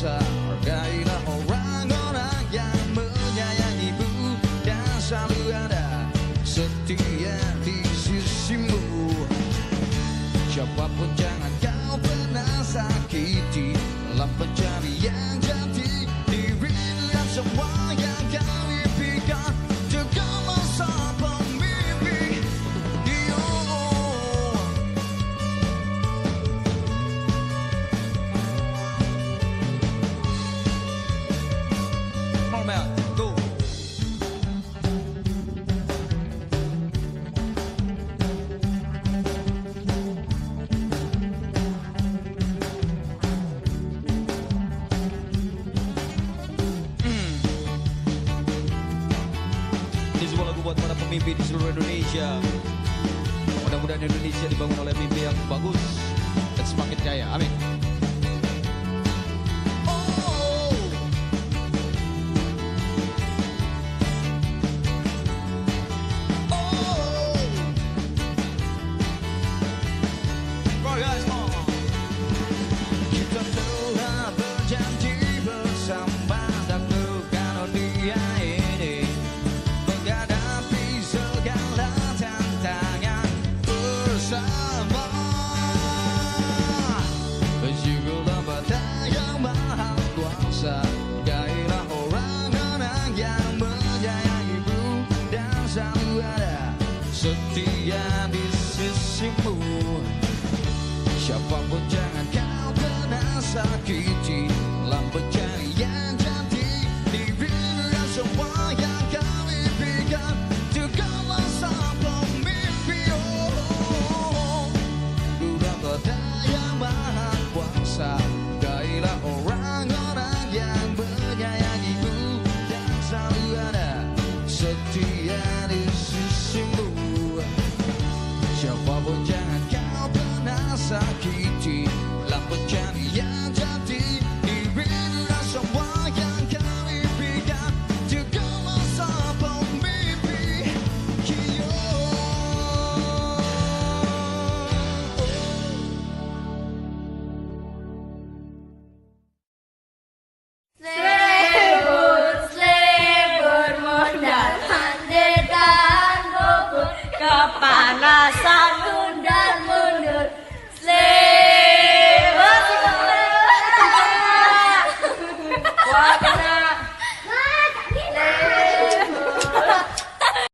Hargailah orang-orang yang menyayangimu dan selalu ada setia di sisimu. Siapapun jangan kau pernah sakiti dalam pencarian jati diri dan semua yang kau impikan juga masa pemimpi. Buat para pemimpin di seluruh Indonesia, mudah-mudahan Indonesia dibangun oleh mimpi yang bagus dan semakin jaya. Amin. Kita telah berjanji bersama taklukkan dunia ini, menghadapi segala tantangan bersama. Bersyukurlah pada Yang Maha Kuasa, hargailah orang-orang yang menyayangimu dan selalu ada setia di sisimu. Siapapun jangan kau pernah sakiti dalam pencarian.